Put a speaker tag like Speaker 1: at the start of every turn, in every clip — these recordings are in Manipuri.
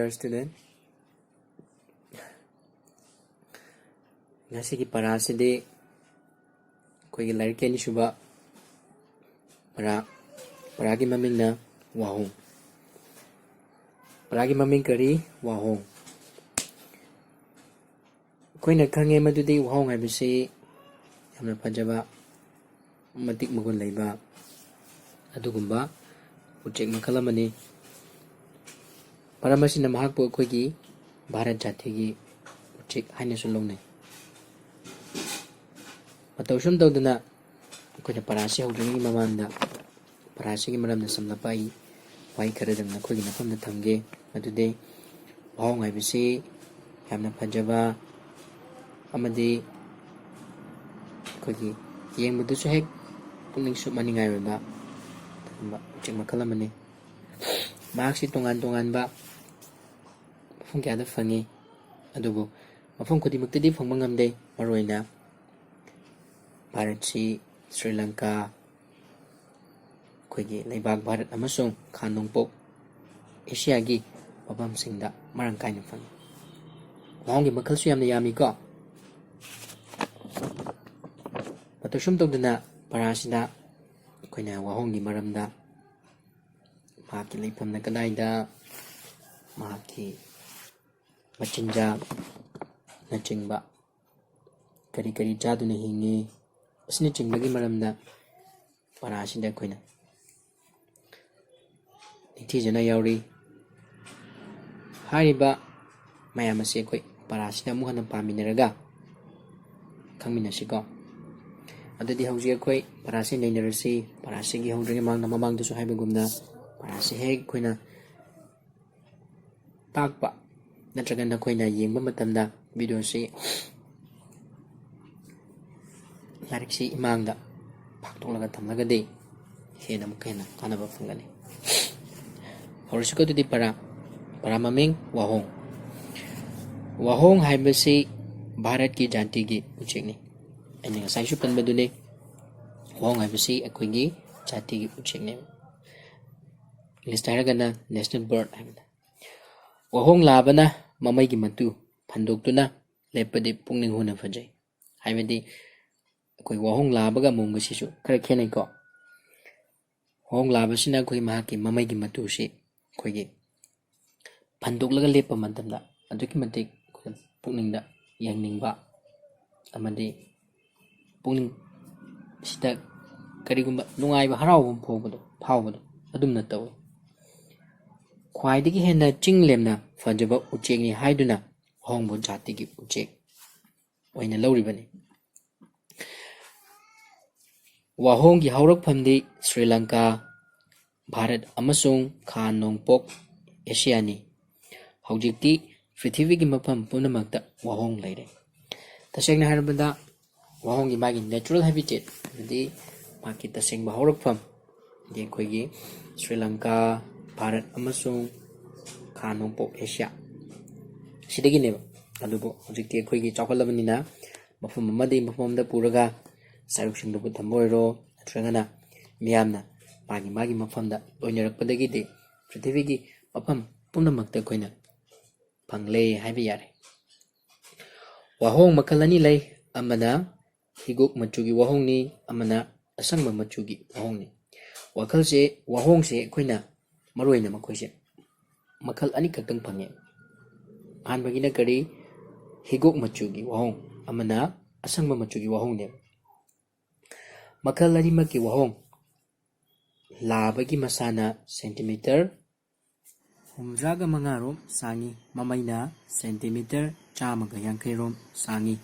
Speaker 1: Dear student, ngasi ki parasidi koi larik ni suba paragi maming na wahong. Paragi maming kari wahong. Koi na khange madudi wahong hai bisi yamna phajaba matik magun leiba adugumba ujek makhala mani paramasi na mahakpo koi ki Bharat Jati ki ujek haina sulong nei. Matau sum tawduna akoina parasi hawdringi mamanda parasi gi maramda samlapai wai kharadam na khoi nafamda thamge madude wahong hai bisi yamna phajaba amadi khoi ki yengbudusu hek pungning su maningai ba ujek makhala mani mahaksi tongan ba mafung kya da fangi adubu mafung khudimukti phangba ngamde maroina Bharat si Sri Lanka khoi leibak Bharat amasung Khanongpok Asia gi mafam singda marang kaina fangi wahong gi makhal su yamna yami ko patusum tawduna parasida koina wahong gi maramda mahaki leifamna kadaida mahaki machinja nachingba kari chaduna hingi asini chingbagi maramda parasida koina nithijana yauri hariba mayam ase koi parasida mu hana paminaraga khangminasiko adadi hauji koi parasi neinarasi parasi gi hawdringi mangna mamang dusu haibagumna parasi hek koina takpa natraga koina yengba matamda video si larik si imangda phaktoklaga thamlagadi hena mukena kanaba phungani horosiko tudi para maming wahong haibasi Bharat ki janti gi uchekni aini ngasai su panbadune wahong haibasi akoigi jati gi uchekni list haragana national bird haibda wahong labana mamai gi matu phandoktuna lepadi pungning huna phajai haibadi koi wahong labaga mungga sisu khara khenai ko wahong labasina koi mahaki mamai gi matu si koi gi phandoklaga lepa matamda aduki matik pungning da yangningba amadi pungning sida karigumba nungaiba harawum phawbado adumna tawi khwaidagi henna chinglemna fajaba uchekni haiduna wahongbo jati gi uchek oina lawribani wahong gi haurakphamdi Sri Lanka Bharat amasung Khanongpok Asia ni haujikti prithivigi mafam punamakta wahong leire tasengna harabada wahong gi magi natural habitat di maki tasengba haurakpham di khoigi Sri Lanka Bharat amasung Khanongpok Asia sidagi neba adubo haujikti khoigi chawkalabanina mafam amadi mafamda puraga saruk singdubu thamboiro natragana miyamna magi mafamda loinarakpadagidi prithivigi mafam punamakta koina pangle haiba yare wahong makal ani lei amana higuk machugi wahong ni amana asangba machugi wahong ni wakhalse wahong se koina maroina makoise makal ani kaktang phange anbagina kari higuk machugi wahong amana asangba machugi wahong ne makal ani maki wahong labagi masana centimeter humdraga mangarom sangi mamaina centimeter chamaga yankairom sangi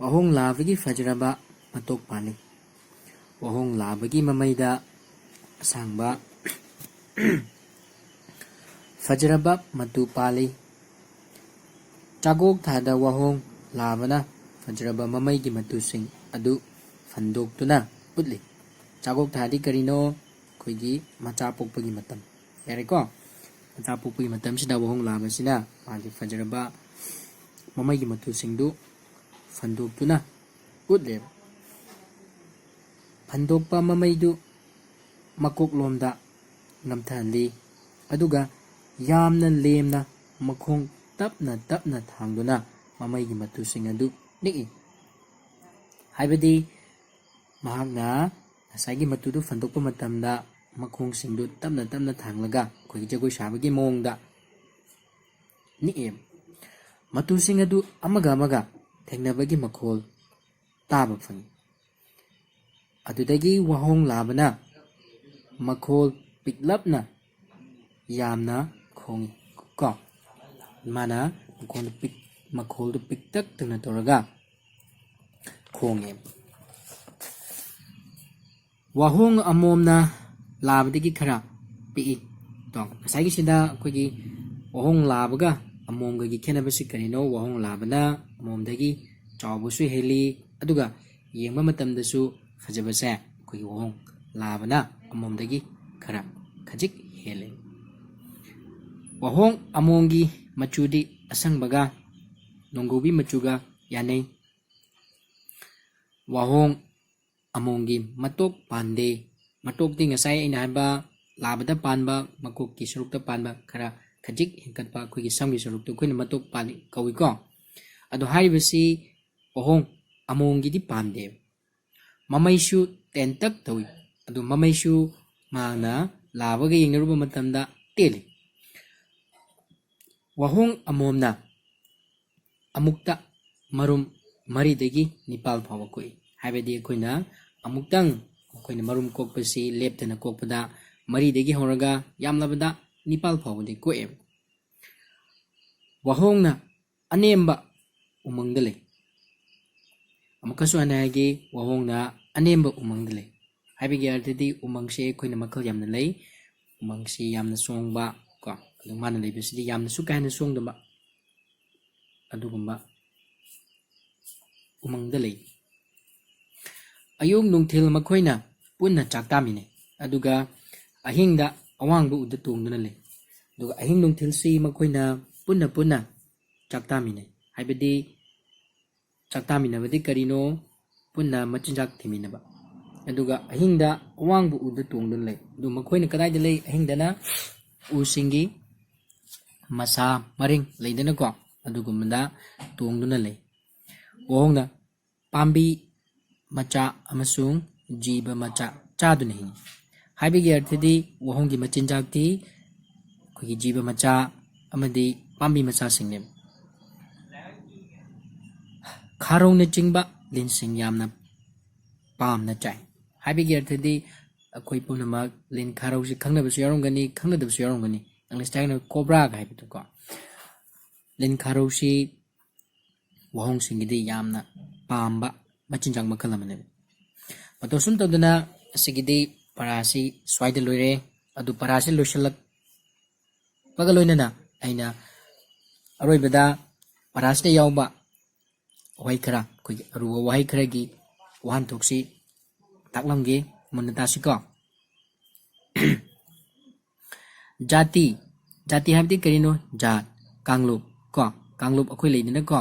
Speaker 1: wahong labagi fajaraba matok pali wahong labagi mamaida asangba fajaraba matu pali chagok thada wahong labana fajaraba mamaigi matusing adu fandoktuna putli chagok thadi karino khoigi macha pokpagi matam yare ko macha pokpagi matam sida wahong labasina magi fajaraba mamaigi matusingdu fandoktuna putli fandokpa mamaidu makok lomda ngamthali aduga ꯌꯥꯝꯅ ꯂꯦꯝꯅ ꯃꯈꯣꯡ ꯇꯞꯅ ꯇꯞꯅ ꯊꯥꯡꯗꯨꯅ ꯃꯃꯩꯒꯤ ꯃꯇꯨꯁꯤꯡ ꯑꯗꯨ ꯅꯤꯛꯏ꯫ ꯍꯥꯏꯕꯗꯤ ꯃꯍꯥꯛꯅ ꯉꯁꯥꯏꯒꯤ ꯃꯇꯨꯗꯨ ꯐꯟꯗꯣꯛꯄ ꯃꯇꯝꯗ ꯃꯈꯣꯡꯁꯤꯡꯗꯨ ꯇꯞꯅ ꯇꯞꯅ ꯊꯥꯡꯂꯒ ꯑꯩꯈꯣꯏꯒꯤ ꯖꯒꯣꯏ ꯁꯥꯕꯒꯤ ꯃꯑꯣꯡꯗ ꯅꯤꯛꯑꯦ꯫ ꯃꯇꯨꯁꯤꯡ ꯑꯗꯨ ꯑꯃꯒ ꯑꯃꯒ ꯊꯦꯡꯅꯕꯒꯤ ꯃꯈꯣꯜ ꯇꯥꯕ ꯐꯪꯏ꯫ ꯑꯗꯨꯗꯒꯤ ꯋꯥꯍꯣꯡ ꯂꯥꯕꯅ ꯃꯈꯣꯜ ꯄꯤꯛꯂꯞꯅ ꯌꯥꯝꯅ ꯈꯣꯡꯏ ꯀꯣ ꯃꯥꯅ ꯃꯈꯣꯜꯗꯨ ꯄꯤꯛꯇꯛꯇꯅ ꯇꯧꯔꯒ ꯈꯣꯡꯉꯦ꯫ ꯋꯥꯍꯣꯡ ꯑꯃꯣꯝꯅ ꯂꯥꯕꯗꯒꯤ ꯈꯔ ꯄꯤꯛꯏ꯫ ꯉꯁꯥꯏꯒꯤꯁꯤꯗ ꯑꯩꯈꯣꯏꯒꯤ ꯋꯥꯍꯣꯡ ꯂꯥꯕꯒ ꯑꯃꯣꯝꯒꯒꯤ ꯈꯦꯠꯅꯕꯁꯤ ꯀꯔꯤꯅꯣ? ꯋꯥꯍꯣꯡ ꯂꯥꯕꯅ ꯑꯃꯣꯝꯗꯒꯤ ꯆꯥꯎꯕꯁꯨ ꯍꯦꯜꯂꯤ, ꯑꯗꯨꯒ ꯌꯦꯡꯕ ꯃꯇꯝꯗꯁꯨ ꯐꯖꯕꯁꯦ ꯑꯩꯈꯣꯏꯒꯤ ꯋꯥꯍꯣꯡ ꯂꯥꯕꯅ ꯑꯃꯣꯝꯗꯒꯤ ꯈꯔ ꯈꯖꯤꯛ ꯍꯦꯜꯂꯤ꯫ ꯋꯥꯍꯣꯡ ꯑꯃꯣꯝꯒꯤ ꯃꯆꯨꯗꯤ ꯑꯁꯪꯕꯒ ꯅꯣꯡꯒꯧꯕꯤ ꯃꯆꯨꯒ ꯌꯥꯅꯩ꯫ ꯋꯥꯍꯣꯡ ꯑꯃꯣꯝꯒꯤ ꯃꯇꯣꯛ ꯄꯥꯟꯗꯦ꯫ ꯃꯇꯣꯛꯇꯤ ꯉꯁꯥꯏ ꯑꯩꯅ ꯍꯥꯏꯕ ꯂꯥꯕꯗ ꯄꯥꯟꯕ ꯃꯀꯣꯛꯀꯤ ꯁꯔꯨꯛꯇ ꯄꯥꯟꯕ ꯈꯔ ꯈꯖꯤꯛ ꯍꯦꯟꯀꯠꯄ ꯑꯩꯈꯣꯏꯒꯤ ꯁꯝꯒꯤ ꯁꯔꯨꯛꯇꯨ ꯑꯩꯈꯣꯏꯅ ꯃꯇꯣꯛ ꯄꯥꯜꯂꯤ ꯀꯧꯏꯀꯣ꯫ ꯑꯗꯣ ꯍꯥꯏꯔꯤꯕꯁꯤ ꯋꯥꯍꯣꯡ ꯑꯃꯣꯝꯒꯤꯗꯤ ꯄꯥꯟꯗꯦ꯫ ꯃꯃꯩꯁꯨ ꯇꯦꯟꯇꯛ ꯇꯧꯏ, ꯑꯗꯨ ꯃꯃꯩꯁꯨ ꯃꯥꯅ ꯂꯥꯕꯒ ꯌꯦꯡꯅꯔꯨꯕ ꯃꯇꯝꯗ ꯇꯦꯜꯂꯤ꯫ ꯋꯥꯍꯣꯡ ꯑꯃꯣꯝꯅ ꯑꯃꯨꯛꯇ ꯃꯔꯨꯝ 4ꯗꯒꯤ 9 ꯐꯥꯎꯕ ꯀꯣꯛꯏ꯫ ꯍꯥꯏꯕꯗꯤ ꯑꯩꯈꯣꯏꯅ ꯑꯃꯨꯛꯇꯪ ꯃꯔꯨꯝ ꯀꯣꯛꯄꯁꯤ ꯂꯦꯞꯇꯅ ꯀꯣꯛꯄꯗ 4ꯗꯒꯤ ꯍꯧꯔꯒ ꯌꯥꯝꯂꯕꯗ 9 ꯐꯥꯎꯕꯗꯤ ꯀꯣꯛꯑꯦꯕ꯫ ꯋꯥꯍꯣꯡꯅ ꯑꯅꯦꯝꯕ ꯎꯃꯪꯗ ꯂꯩ꯫ ꯑꯃꯨꯛꯀꯁꯨ ꯍꯟꯅ ꯍꯥꯏꯒꯦ, ꯋꯥꯍꯣꯡꯅ ꯑꯅꯦꯝꯕ ꯎꯃꯪꯗ ꯂꯩ ꯍꯥꯏꯕꯒꯤ ꯑꯔꯊꯗꯤ ꯎꯃꯪꯁꯦ ꯑꯩꯈꯣꯏꯅ ꯃꯈꯜ ꯌꯥꯝꯅ ꯂꯩ꯫ ꯎꯃꯪꯁꯤ ꯌꯥꯝꯅ ꯆꯣꯡꯕ ꯀꯣ, ꯑꯗꯨ ꯃꯥꯅ ꯂꯩꯕꯁꯤꯗꯤ ꯌꯥꯝꯅꯁꯨ ꯀꯥ ꯍꯦꯟꯅ ꯆꯣꯡꯗꯕ ꯑꯗꯨꯒꯨꯝꯕ ꯎꯃꯪꯗ ꯂꯩ꯫ ꯑꯌꯨꯛ ꯅꯨꯡꯊꯤꯜ ꯃꯈꯣꯏꯅ ꯄꯨꯟꯅ ꯆꯥꯛꯇꯥꯃꯤꯟꯅꯩ, ꯑꯗꯨꯒ ꯑꯍꯤꯡꯗ ꯑꯋꯥꯡꯕ ꯎꯗ ꯇꯣꯡꯗꯨꯅ ꯂꯩ꯫ ꯑꯗꯨꯒ ꯑꯍꯤꯡ ꯅꯨꯡꯊꯤꯜꯁꯤ ꯃꯈꯣꯏꯅ ꯄꯨꯟꯅ ꯆꯥꯛꯇꯥꯃꯤꯟꯅꯩ꯫ ꯍꯥꯏꯕꯗꯤ ꯆꯥꯛꯇꯥꯃꯤꯟꯅꯕꯗꯤ ꯀꯔꯤꯅꯣ? ꯄꯨꯟꯅ ꯃꯆꯤꯟꯖꯥꯛ ꯊꯤꯃꯤꯟꯅꯕ꯫ ꯑꯗꯨꯒ ꯑꯍꯤꯡꯗ ꯑꯋꯥꯡꯕ ꯎꯗ ꯇꯣꯡꯗꯨꯅ ꯂꯩ꯫ ꯑꯗꯨ ꯃꯈꯣꯏꯅ ꯀꯗꯥꯏꯗ ꯂꯩ? ꯑꯍꯤꯡꯗꯅ ꯎꯁꯤꯡꯒꯤ ꯃꯁꯥ ꯃꯔꯤꯡ ꯂꯩꯗꯅꯀꯣ, ꯑꯗꯨꯒꯨꯝꯕꯗ ꯇꯣꯡꯗꯨꯅ ꯂꯩ꯫ ꯋꯥꯍꯣꯡꯅ ꯄꯥꯝꯕꯤ ꯃꯆꯥ ꯑꯃꯁꯨꯡ ꯖꯤꯕ ꯃꯆꯥ ꯆꯥꯗꯨꯅ ꯍꯤꯡꯏ꯫ ꯍꯥꯏꯕꯒꯤ ꯑꯔꯊꯗꯤ ꯋꯥꯍꯣꯡꯒꯤ ꯃꯆꯤꯟꯖꯥꯛꯇꯤ ꯑꯩꯈꯣꯏꯒꯤ ꯖꯤꯕ ꯃꯆꯥ ꯑꯃꯗꯤ ꯄꯥꯝꯕꯤ ꯃꯆꯥꯁꯤꯡꯅꯦꯕ꯫ ꯈꯥꯔꯧꯅꯆꯤꯡꯕ ꯂꯤꯟꯁꯤꯡ ꯌꯥꯝꯅ ꯄꯥꯝꯅ ꯆꯥꯏ꯫ ꯍꯥꯏꯕꯒꯤ ꯑꯔꯊꯗꯤ ꯑꯩꯈꯣꯏ ꯄꯨꯝꯅꯃꯛ ꯂꯤꯟ ꯈꯥꯔꯧꯁꯤ ꯈꯪꯅꯕꯁꯨ ꯌꯥꯎꯔꯝꯒꯅꯤ, ꯈꯪꯅꯗꯕꯁꯨ ꯌꯥꯎꯔꯝꯒꯅꯤ꯫ ꯏꯪꯂꯤꯁꯇ ꯍꯥꯏꯔꯒꯅ ꯀꯣꯕ꯭ꯔꯥꯒ ꯍꯥꯏꯕꯗꯨꯀꯣ꯫ ꯂꯤꯟ ꯈꯥꯔꯧꯁꯤ ꯋꯥꯍꯣꯡꯁꯤꯡꯒꯤꯗꯤ ꯌꯥꯝꯅ ꯄꯥꯝꯕ ꯃꯆꯤꯟꯖꯥꯛ ꯃꯈꯜ ꯑꯃꯅꯦꯕ꯫ ꯃꯇꯧ ꯁꯨꯝ ꯇꯧꯗꯅ ꯑꯁꯤꯒꯤꯗꯤ ꯄꯔꯥꯁꯤ ꯁ꯭ꯋꯥꯏꯗ ꯂꯣꯏꯔꯦ꯫ ꯑꯗꯨ ꯄꯔꯥꯁꯤ ꯂꯣꯏꯁꯤꯜꯂꯛꯄꯒ ꯂꯣꯏꯅꯅ ꯑꯩꯅ ꯑꯔꯣꯏꯕꯗ ꯄꯔꯥꯁꯤꯗ ꯌꯥꯎꯕ ꯋꯥꯍꯩ ꯈꯔ, ꯑꯩꯈꯣꯏꯒꯤ ꯑꯔꯨꯕ ꯋꯥꯍꯩ ꯈꯔꯒꯤ ꯋꯥꯍꯟꯊꯣꯛꯁꯤ ꯇꯥꯛꯂꯝꯒꯦ, ꯃꯨꯟꯅ ꯇꯥꯁꯤꯀꯣ꯫ ꯖꯥꯇꯤ ꯍꯥꯏꯕꯗꯤ ꯀꯔꯤꯅꯣ? ꯖꯥꯠ, ꯀꯥꯡꯂꯨꯞ ꯀꯣ, ꯀꯥꯡꯂꯨꯞ ꯑꯩꯈꯣꯏ ꯂꯩꯗꯅꯀꯣ,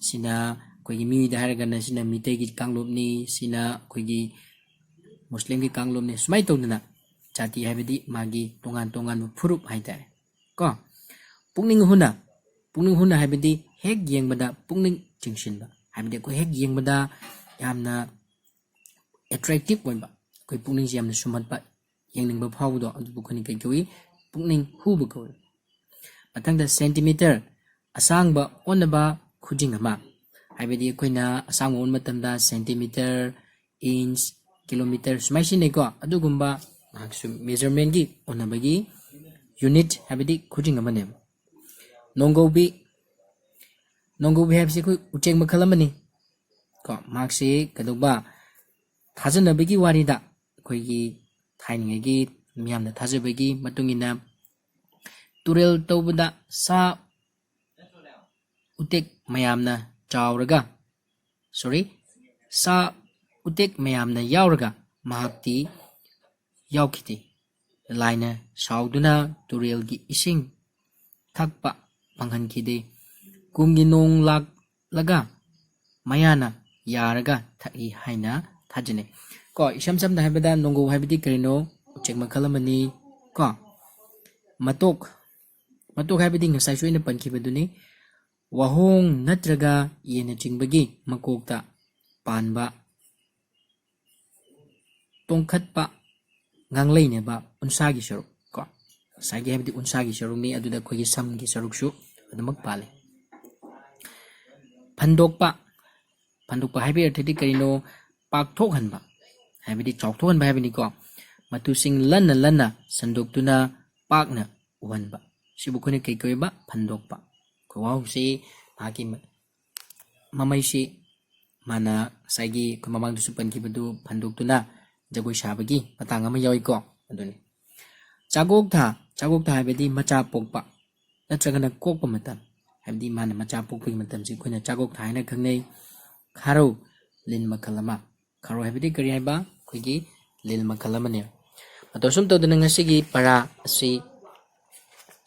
Speaker 1: ꯁꯤꯅ ꯑꯩꯈꯣꯏꯒꯤ ꯃꯤꯑꯣꯏꯗ ꯍꯥꯏꯔꯒꯅ ꯁꯤꯅ ꯃꯤꯇꯩꯒꯤ ꯀꯥꯡꯂꯨꯞꯅꯤ, ꯁꯤꯅ ꯑꯩꯈꯣꯏꯒꯤ ꯃꯨꯁꯂꯤꯝꯒꯤ ꯀꯥꯡꯂꯨꯞꯅꯤ, ꯁꯨꯃꯥꯏꯅ ꯇꯧꯗꯅ ꯖꯥꯇꯤ ꯍꯥꯏꯕꯗꯤ ꯃꯥꯒꯤ ꯇꯣꯉꯥꯟ ꯇꯣꯉꯥꯟꯕ ꯐꯨꯔꯨꯞ ꯍꯥꯏꯇꯥꯔꯦ ꯀꯣ꯫ ꯄꯨꯛꯅꯤꯡ ꯍꯨꯅ ꯍꯥꯏꯕꯗꯤ ꯍꯦꯛ ꯌꯦꯡꯕꯗ ꯄꯨꯛꯅꯤꯡ ꯆꯤꯡꯁꯤꯟꯕ, ꯍꯥꯏꯕꯗꯤ ꯑꯩꯈꯣꯏ ꯍꯦꯛ ꯌꯦꯡꯕꯗ ꯌꯥꯝꯅ ꯑꯦꯇ꯭ꯔꯦꯛꯇꯤꯞ ꯑꯣꯏꯕ, ꯑꯩꯈꯣꯏ ꯄꯨꯛꯅꯤꯡꯁꯤ ꯌꯥꯝꯅ ꯁꯨꯝꯍꯠꯄ, ꯌꯦꯡꯅꯤꯡꯕ ꯐꯥꯎꯕꯗꯣ, ꯑꯗꯨꯕꯨ ꯑꯩꯈꯣꯏꯅ ꯀꯩ ꯀꯧꯏ? ꯄꯨꯛꯅꯤꯡ ꯍꯨꯕ ꯀꯧꯏ꯫ ꯃꯊꯪꯗ ꯁꯦꯟꯇꯤꯃꯤꯇꯔ, ꯑꯁꯥꯡꯕ ꯑꯣꯟꯅꯕ ꯈꯨꯖꯤꯡ ꯑꯃ꯫ ꯍꯥꯏꯕꯗꯤ ꯑꯩꯈꯣꯏꯅ ꯑꯁꯥꯡꯕ ꯑꯣꯟꯕ ꯃꯇꯝꯗ ꯁꯦꯟꯇꯤꯃꯤꯇꯔ, ꯏꯟꯆ, ꯀꯤꯂꯣꯃꯤꯇꯔ ꯁꯨꯃꯥꯏꯅ ꯁꯤꯖꯤꯟꯅꯩꯀꯣ꯫ ꯑꯗꯨꯒꯨꯝꯕ ꯃꯍꯥꯛꯁꯨ ꯃꯦꯖꯔꯃꯦꯟꯒꯤ ꯑꯣꯟꯅꯕꯒꯤ ꯌꯨꯅꯤꯠ ꯍꯥꯏꯕꯗꯤ ꯈꯨꯖꯤꯡ ꯑꯃꯅꯦꯕ꯫ ꯅꯣꯡꯒꯧꯕꯤ ꯍꯥꯏꯕꯁꯤ ꯑꯩꯈꯣꯏ ꯎꯆꯦꯛ ꯃꯈꯜ ꯑꯃꯅꯤ ꯀꯣ꯫ ꯃꯍꯥꯛꯁꯤ ꯀꯩꯗꯧꯕ? ꯊꯥꯖꯅꯕꯒꯤ ꯋꯥꯔꯤꯗ ꯑꯩꯈꯣꯏꯒꯤ ꯊꯥꯏꯅꯉꯩꯒꯤ ꯃꯤꯌꯥꯝꯅ ꯊꯥꯖꯕꯒꯤ ꯃꯇꯨꯡ ꯏꯟꯅ ꯇꯨꯔꯦꯜ ꯇꯧꯕꯗ ꯁꯥ ꯎꯆꯦꯛ ꯃꯌꯥꯝꯅ ꯌꯥꯎꯔꯒ ꯃꯍꯥꯛꯇꯤ ꯌꯥꯎꯈꯤꯗꯦ꯫ ꯂꯥꯏꯅ ꯁꯥꯎꯗꯨꯅ ꯇꯨꯔꯦꯜꯒꯤ ꯏꯁꯤꯡ ꯊꯛꯄ ꯐꯪꯍꯟꯈꯤꯗꯦ꯫ ꯀꯨꯝꯒꯤ ꯅꯣꯡ ꯂꯥꯛꯂꯒ ꯃꯌꯥꯅ ꯌꯥꯔꯒ ꯊꯛꯏ ꯍꯥꯏꯅ ꯊꯥꯖꯅꯩ ꯀꯣ꯫ ꯏꯁꯝ ꯁꯝꯅ ꯍꯥꯏꯕꯗ ꯅꯣꯡꯒꯧ ꯍꯥꯏꯕꯗꯤ ꯀꯔꯤꯅꯣ? ꯎꯆꯦꯛ ꯃꯈꯜ ꯑꯃꯅꯤ ꯀꯣ꯫ Matuk haibadi ngasai su ina pankibaduni wahong natraga yena chingbagi makokta panba tongkhatpa ngangleineba unsagi saruk ko sagi haibadi unsagi saruk ni aduda khogi samgi saruk su adumak pale phandokpa haibi arthadi karino pakthok hanba haibadi chokthok hanba haibini ko matusing lanna sandoktuna pakna uhanba sibu khone kai koiba phandokpa khawau si maki mamai si mana sagi kumamang du supan ki badu phandoktuna jagoi sabagi patang ama yawi ko aduni chagok tha haibadi macha pokpa natragana kokpa matam haibadi mana macha pokpa matam si khone chagok tha haina khangnei kharo lin makhalama kharo haibadi kari haiba khoigi lil makhalama ne matosum toduna ngasigi para asi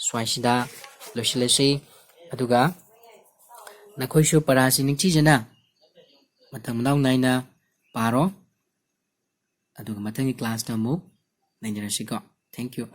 Speaker 1: swaisida losilasi aduga nakhoisu para si ningchi jana matang naw naina paro aduga matang class na mo nainjarasi ko thank you